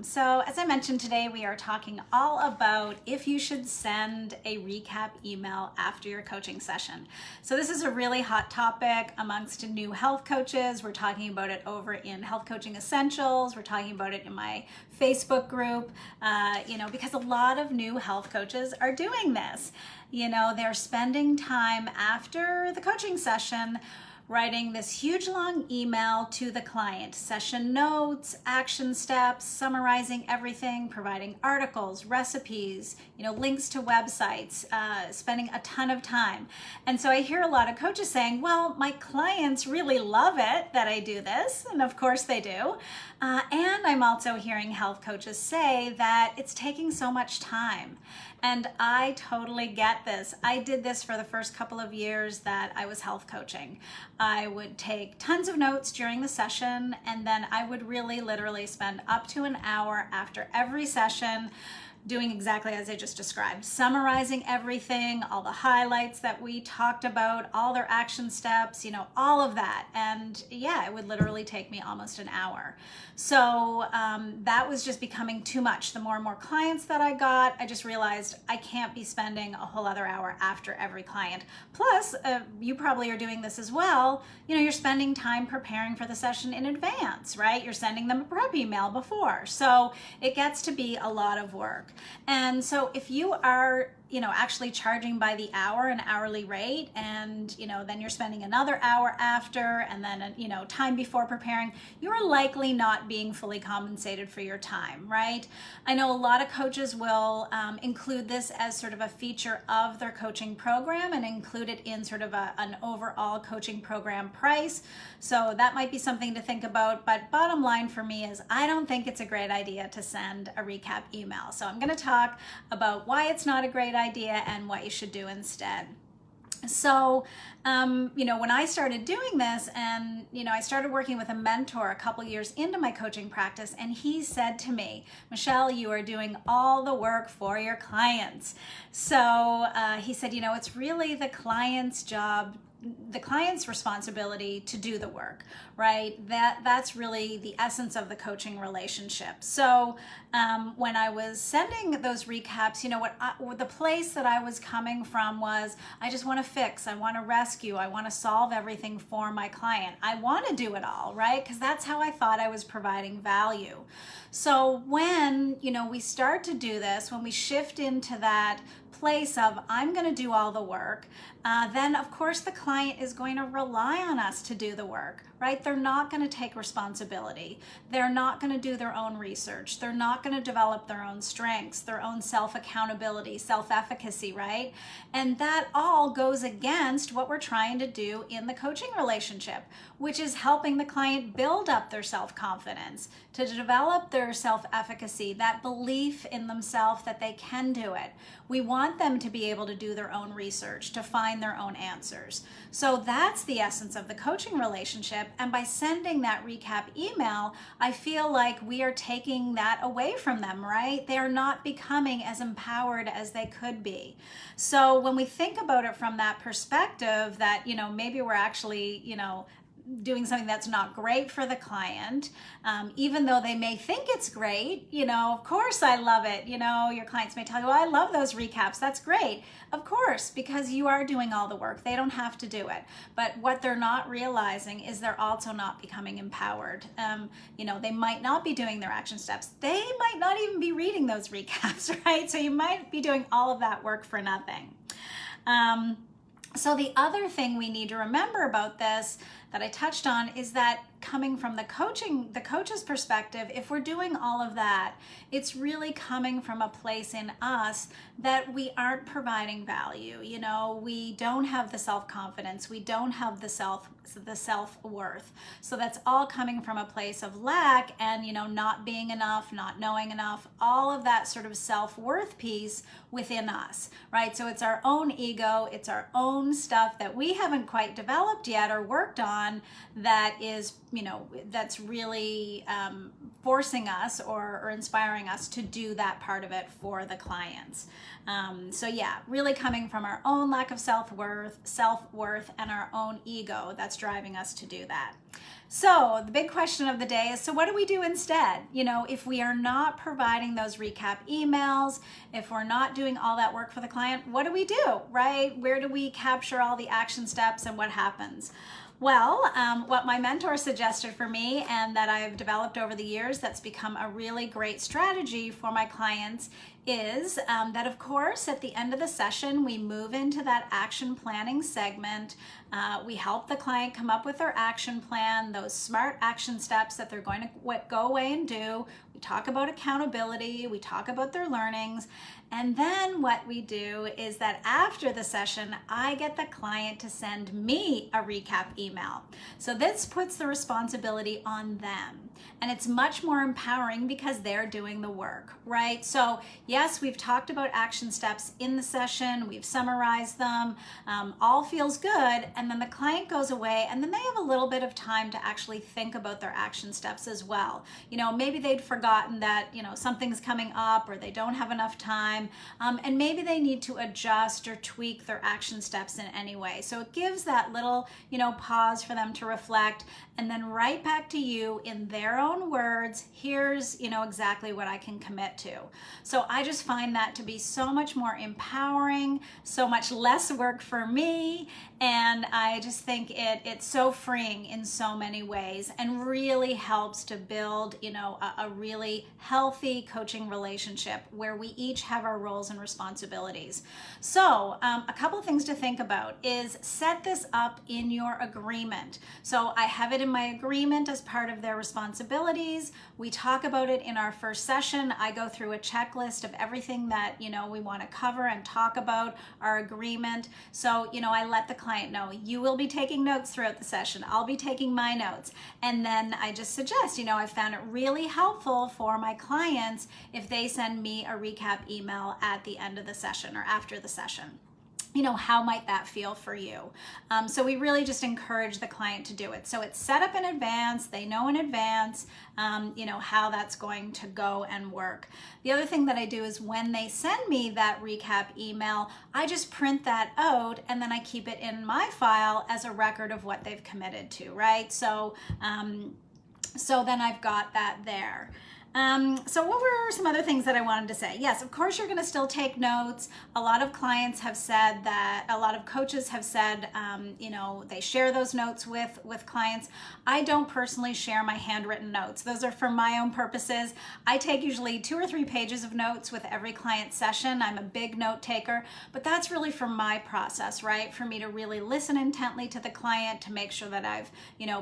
So as I mentioned today, we are talking all about if you should send a recap email after your coaching session. So this is a really hot topic amongst new health coaches. We're talking about it over in Health Coaching Essentials. We're talking about it in my Facebook group, because a lot of new health coaches are doing this. They're spending time after the coaching session writing this huge long email to the client, session notes, action steps, summarizing everything, providing articles, recipes, links to websites, spending a ton of time. And so I hear a lot of coaches saying, well, my clients really love it that I do this. And of course they do. And I'm also hearing health coaches say that it's taking so much time. And I totally get this. I did this for the first couple of years that I was health coaching. I would take tons of notes during the session, and then I would really literally spend up to an hour after every session doing exactly as I just described, summarizing everything, all the highlights that we talked about, all their action steps, all of that. And yeah, it would literally take me almost an hour. So that was just becoming too much. The more and more clients that I got, I just realized I can't be spending a whole other hour after every client. Plus, you probably are doing this as well. You're spending time preparing for the session in advance, right? You're sending them a prep email before. So it gets to be a lot of work. And so if you are actually charging by the hour, an hourly rate, and then you're spending another hour after, and then time before preparing, you're likely not being fully compensated for your time, right? I know a lot of coaches will include this as sort of a feature of their coaching program and include it in sort of an overall coaching program price. So that might be something to think about, but bottom line for me is I don't think it's a great idea to send a recap email. So I'm going to talk about why it's not a great idea and what you should do instead. So, when I started doing this and, I started working with a mentor a couple years into my coaching practice, and he said to me, Michelle, you are doing all the work for your clients. So he said, it's really the client's job, the client's responsibility to do the work, right? That's really the essence of the coaching relationship. So when I was sending those recaps, the place that I was coming from was, I just want to fix, I want to rescue, I want to solve everything for my client. I want to do it all, right? Because that's how I thought I was providing value. So when, we start to do this, when we shift into that place of I'm going to do all the work, then of course the client is going to rely on us to do the work, right? They're not going to take responsibility. They're not going to do their own research. They're not going to develop their own strengths, their own self-accountability, self-efficacy, right? And that all goes against what we're trying to do in the coaching relationship, which is helping the client build up their self-confidence, to develop their self-efficacy, that belief in themselves that they can do it. We want them to be able to do their own research, to find their own answers. So that's the essence of the coaching relationship. And by sending that recap email, I feel like we are taking that away from them, right? They are not becoming as empowered as they could be. So when we think about it from that perspective that, maybe we're actually, doing something that's not great for the client, even though they may think it's great, of course I love it. Your clients may tell you, I love those recaps. That's great. Of course, because you are doing all the work. They don't have to do it. But what they're not realizing is they're also not becoming empowered. They might not be doing their action steps. They might not even be reading those recaps, right? So you might be doing all of that work for nothing. So the other thing we need to remember about this that I touched on is that coming from the coach's perspective, if we're doing all of that, it's really coming from a place in us that we aren't providing value. We don't have the self-confidence, we don't have the self-worth. So that's all coming from a place of lack and, not being enough, not knowing enough, all of that sort of self-worth piece within us, right? So it's our own ego, it's our own stuff that we haven't quite developed yet or worked on, on that is, that's really forcing us or inspiring us to do that part of it for the clients. So yeah, really coming from our own lack of self-worth and our own ego that's driving us to do that. So the big question of the day is, so what do we do instead? If we are not providing those recap emails, if we're not doing all that work for the client, what do we do, right? Where do we capture all the action steps and what happens? Well, what my mentor suggested for me and that I've developed over the years that's become a really great strategy for my clients is that, of course, at the end of the session, we move into that action planning segment. We help the client come up with their action plan, those smart action steps that they're going to go away and do. We talk about accountability, we talk about their learnings, and then what we do is that after the session, I get the client to send me a recap email. So this puts the responsibility on them. And it's much more empowering because they're doing the work, right? So yes, we've talked about action steps in the session, we've summarized them, all feels good, and then the client goes away and then they have a little bit of time to actually think about their action steps as well. Maybe they'd forgotten that, something's coming up or they don't have enough time, and maybe they need to adjust or tweak their action steps in any way. So it gives that little, pause for them to reflect, and then right back to you in their own words, here's, exactly what I can commit to. So I just find that to be so much more empowering, so much less work for me, and I just think it's so freeing in so many ways and really helps to build, a really healthy coaching relationship where we each have our roles and responsibilities. So a couple of things to think about is set this up in your agreement. So I have it in my agreement as part of their responsibilities. We talk about it in our first session. I go through a checklist of everything that, we want to cover and talk about our agreement. So, I let the client know, you will be taking notes throughout the session. I'll be taking my notes. And then I just suggest, I found it really helpful for my clients if they send me a recap email at the end of the session or after the session. How might that feel for you? So we really just encourage the client to do it. So it's set up in advance. They know in advance, how that's going to go and work. The other thing that I do is when they send me that recap email, I just print that out and then I keep it in my file as a record of what they've committed to, right? So then I've got that there. So what were some other things that I wanted to say? Yes, of course you're going to still take notes. A lot of clients have said that, a lot of coaches have said, they share those notes with clients. I don't personally share my handwritten notes. Those are for my own purposes. I take usually 2 or 3 pages of notes with every client session. I'm a big note taker, but that's really for my process, right? For me to really listen intently to the client to make sure that I've,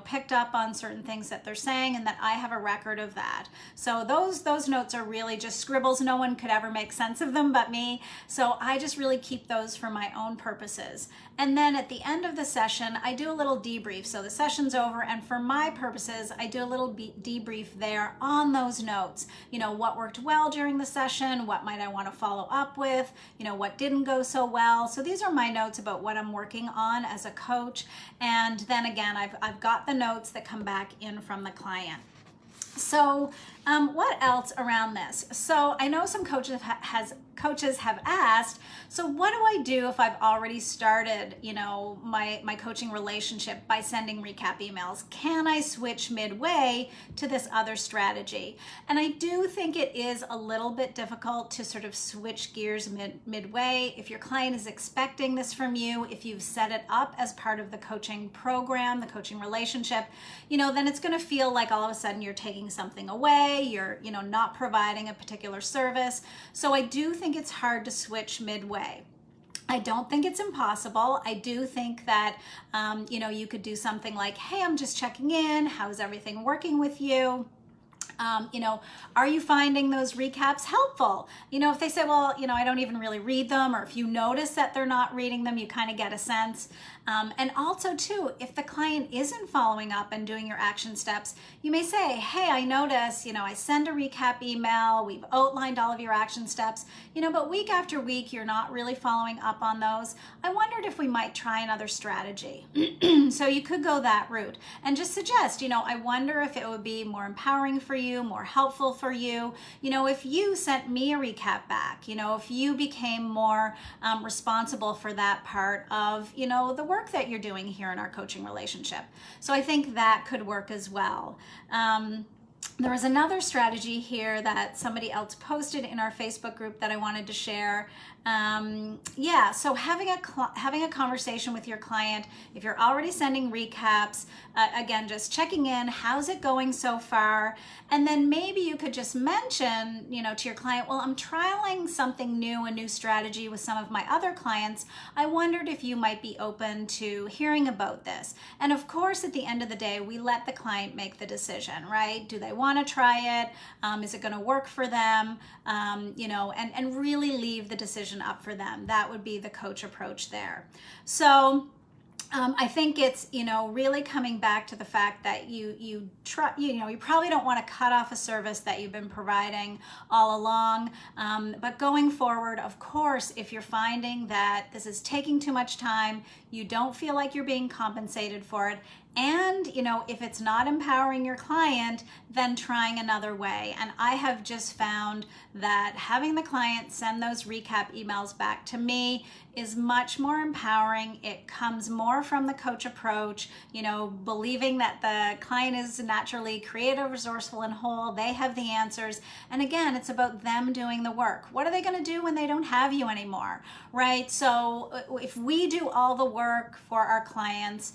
picked up on certain things that they're saying and that I have a record of that. So those notes are really just scribbles. No one could ever make sense of them but me. So I just really keep those for my own purposes. And then at the end of the session, I do a little debrief. So the session's over, and for my purposes, I do a little debrief there on those notes. What worked well during the session, what might I want to follow up with, what didn't go so well. So these are my notes about what I'm working on as a coach. And then again, I've got the notes that come back in from the client. So what else around this? So I know some coaches have asked, so what do I do if I've already started, my coaching relationship by sending recap emails? Can I switch midway to this other strategy? And I do think it is a little bit difficult to sort of switch gears midway. If your client is expecting this from you, if you've set it up as part of the coaching program, the coaching relationship, then it's going to feel like all of a sudden you're taking something away, you're, not providing a particular service. So I do think it's hard to switch midway. I don't think it's impossible. I do think that, you could do something like, hey, I'm just checking in. How's everything working with you? Are you finding those recaps helpful? If they say, well, I don't even really read them, or if you notice that they're not reading them, you kind of get a sense. And also too, if the client isn't following up and doing your action steps, you may say, hey, I notice, I send a recap email, we've outlined all of your action steps, but week after week, you're not really following up on those. I wondered if we might try another strategy. So you could go that route and just suggest, I wonder if it would be more empowering for you, more helpful for you, if you sent me a recap back, if you became more responsible for that part of, the work that you're doing here in our coaching relationship. So I think that could work as well. There was another strategy here that somebody else posted in our Facebook group that I wanted to share. So having a conversation with your client, if you're already sending recaps, again, just checking in, how's it going so far? And then maybe you could just mention, to your client, well, I'm trialing something new, a new strategy with some of my other clients. I wondered if you might be open to hearing about this. And of course, at the end of the day, we let the client make the decision, right? Do they want to try it? Is it going to work for them? And really leave the decision up for them. That would be the coach approach there. So I think it's, really coming back to the fact that you probably don't want to cut off a service that you've been providing all along. But going forward, of course, if you're finding that this is taking too much time, you don't feel like you're being compensated for it, and, if it's not empowering your client, then trying another way. And I have just found that having the client send those recap emails back to me is much more empowering. It comes more from the coach approach, believing that the client is naturally creative, resourceful, and whole. They have the answers. And again, it's about them doing the work. What are they going to do when they don't have you anymore, right? So if we do all the work for our clients,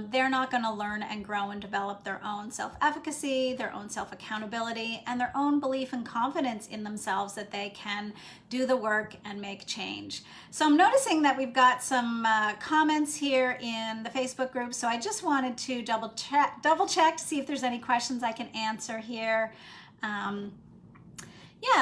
they're not going to learn and grow and develop their own self-efficacy, their own self-accountability, and their own belief and confidence in themselves that they can do the work and make change. So I'm noticing that we've got some comments here in the Facebook group, so I just wanted to double check to see if there's any questions I can answer here.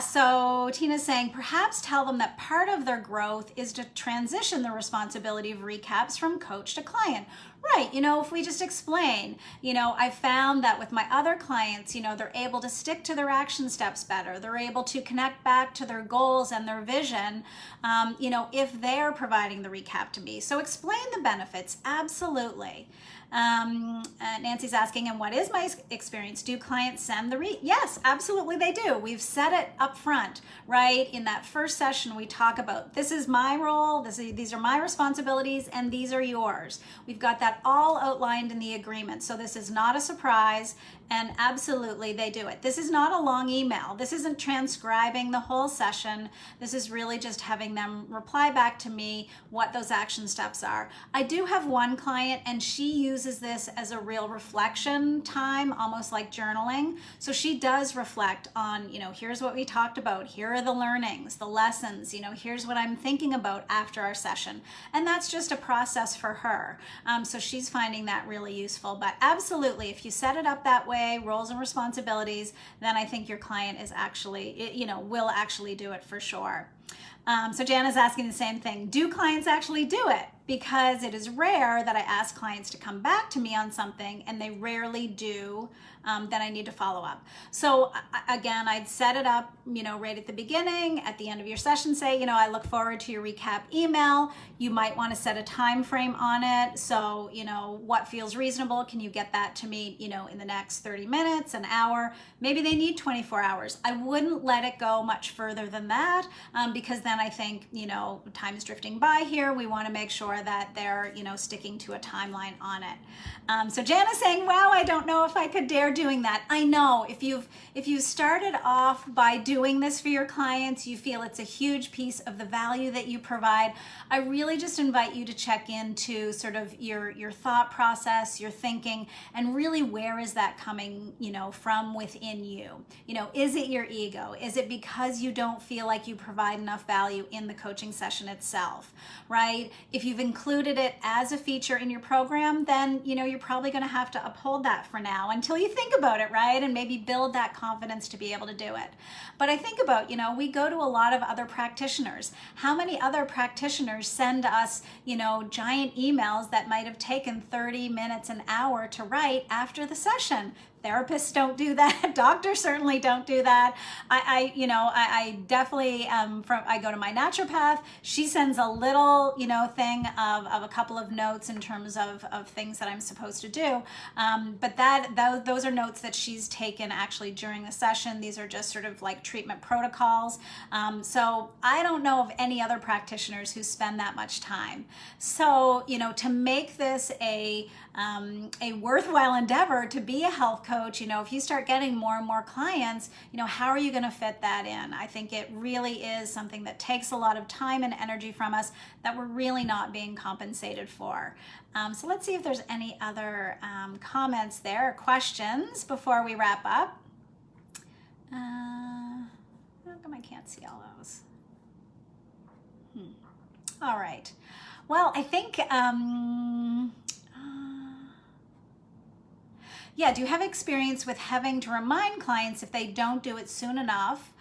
So Tina's saying, perhaps tell them that part of their growth is to transition the responsibility of recaps from coach to client. Right, if we just explain, I found that with my other clients, they're able to stick to their action steps better. They're able to connect back to their goals and their vision, if they're providing the recap to me. So explain the benefits, absolutely. Nancy's asking, and what is my experience? Do clients send the Yes, absolutely they do. We've set it up front, right? In that first session, we talk about, this is my role, these are my responsibilities, and these are yours. We've got that all outlined in the agreement. So this is not a surprise, and absolutely they do it. This is not a long email. This isn't transcribing the whole session. This is really just having them reply back to me what those action steps are. I do have one client, and she uses this as a real reflection time, almost like journaling. So she does reflect on, here's what we talked about. Here are the learnings, the lessons, here's what I'm thinking about after our session. And that's just a process for her. So she's finding that really useful. But absolutely, if you set it up that way, roles and responsibilities, then I think your client is actually, will actually do it for sure. So Jana's asking the same thing. Do clients actually do it? Because it is rare that I ask clients to come back to me on something, and they rarely do, then I need to follow up. So again, I'd set it up, right at the beginning, at the end of your session, say, I look forward to your recap email. You might want to set a time frame on it. So, what feels reasonable? Can you get that to me, in the next 30 minutes, an hour? Maybe they need 24 hours. I wouldn't let it go much further than that, because then I think, time's drifting by here. We want to make sure that they're, sticking to a timeline on it. So Jana's saying, wow, I don't know if I could dare doing that. I know if you've started off by doing this for your clients, you feel it's a huge piece of the value that you provide. I really just invite you to check into sort of your thought process, your thinking, and really where is that coming, from within you? Is it your ego? Is it because you don't feel like you provide enough value in the coaching session itself, right? If you've included it as a feature in your program, then, you're probably going to have to uphold that for now until you think about it, right? And maybe build that confidence to be able to do it. But I think about, we go to a lot of other practitioners. How many other practitioners send us, giant emails that might have taken 30 minutes, an hour to write after the session? Therapists don't do that. Doctors certainly don't do that. I definitely, I go to my naturopath. She sends a little, thing of a couple of notes in terms of things that I'm supposed to do. But those are notes that she's taken actually during the session. These are just sort of like treatment protocols. So I don't know of any other practitioners who spend that much time. So, to make this a worthwhile endeavor to be a health coach, if you start getting more and more clients, how are you going to fit that in? I think it really is something that takes a lot of time and energy from us that we're really not being compensated for. So let's see if there's any other comments there or questions before we wrap up. How come I can't see all those? All right. Well, I think, do you have experience with having to remind clients if they don't do it soon enough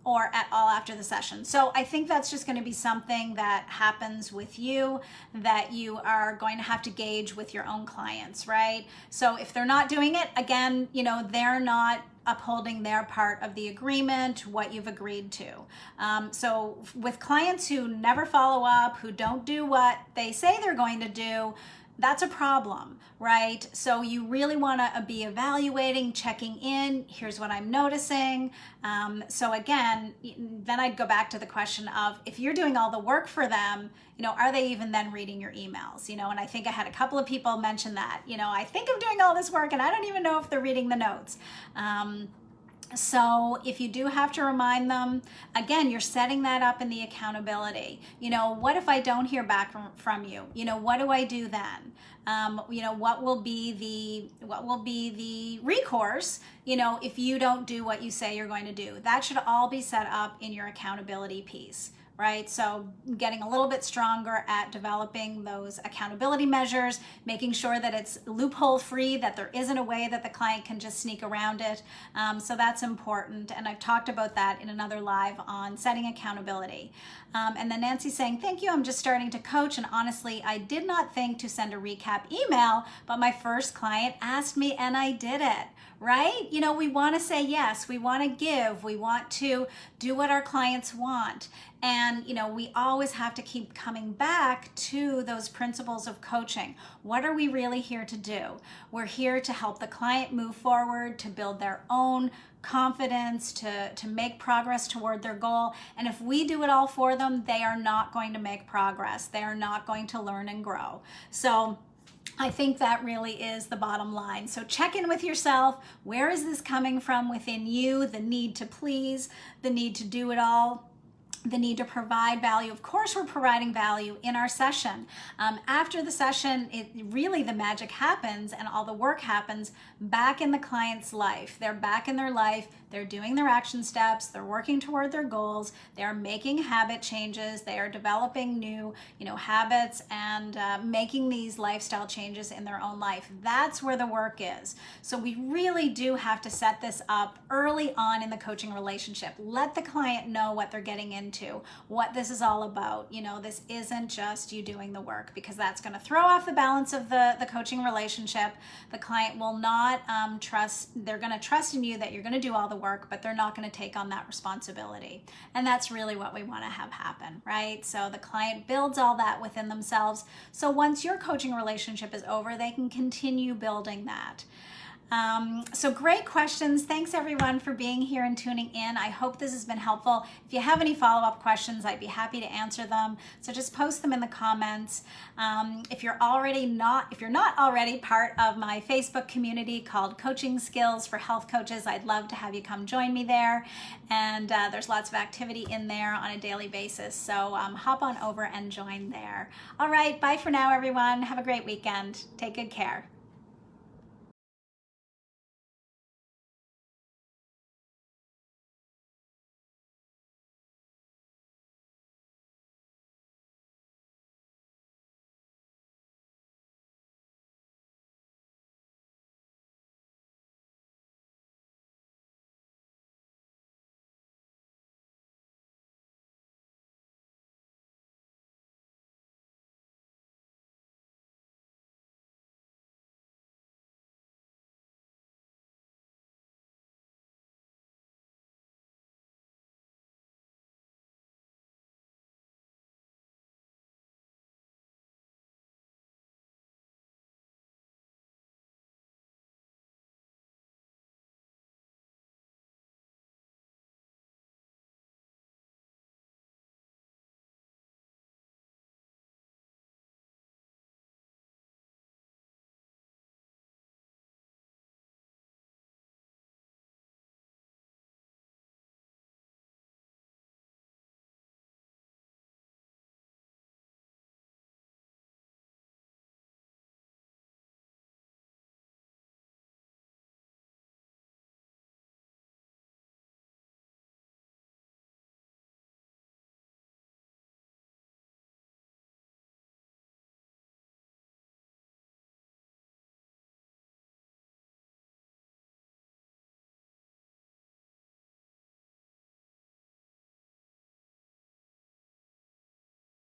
or at all after the session? So I think that's just going to be something that happens with you, that you are going to have to gauge with your own clients, right? So if they're not doing it, again, they're not upholding their part of the agreement, what you've agreed to. So with clients who never follow up, who don't do what they say they're going to do, that's a problem, right? So you really want to be evaluating, checking in. Here's what I'm noticing. So again, then I'd go back to the question of, if you're doing all the work for them, are they even then reading your emails? And I think I had a couple of people mention that, I think I'm doing all this work and I don't even know if they're reading the notes. So if you do have to remind them, again, you're setting that up in the accountability. What if I don't hear back from you? What do I do then? What will be the recourse, if you don't do what you say you're going to do? That should all be set up in your accountability piece. Right? So getting a little bit stronger at developing those accountability measures, making sure that it's loophole free, that there isn't a way that the client can just sneak around it. So that's important. And I've talked about that in another live on setting accountability. And then Nancy's saying, thank you, I'm just starting to coach. And honestly, I did not think to send a recap email, but my first client asked me and I did it. Right? We want to say yes, we want to give, we want to do what our clients want. And, we always have to keep coming back to those principles of coaching. What are we really here to do? We're here to help the client move forward, to build their own confidence, to make progress toward their goal. And if we do it all for them, they are not going to make progress. They are not going to learn and grow. So I think that really is the bottom line. So check in with yourself. Where is this coming from within you? The need to please, the need to do it all, the need to provide value. Of course, we're providing value in our session. After the session, really the magic happens and all the work happens back in the client's life. They're back in their life. They're doing their action steps. They're working toward their goals. They are making habit changes. They are developing new, habits and making these lifestyle changes in their own life. That's where the work is. So we really do have to set this up early on in the coaching relationship. Let the client know what they're getting into, what this is all about. This isn't just you doing the work, because that's going to throw off the balance of the coaching relationship. The client will not trust. They're going to trust in you that you're going to do all the work, but they're not going to take on that responsibility. And that's really what we want to have happen, right? So the client builds all that within themselves. So once your coaching relationship is over, they can continue building that. So great questions. Thanks everyone for being here and tuning in. I hope this has been helpful. If you have any follow-up questions, I'd be happy to answer them. So just post them in the comments. If you're not already part of my Facebook community called Coaching Skills for Health Coaches, I'd love to have you come join me there. And there's lots of activity in there on a daily basis. So hop on over and join there. All right, bye for now, everyone. Have a great weekend. Take good care.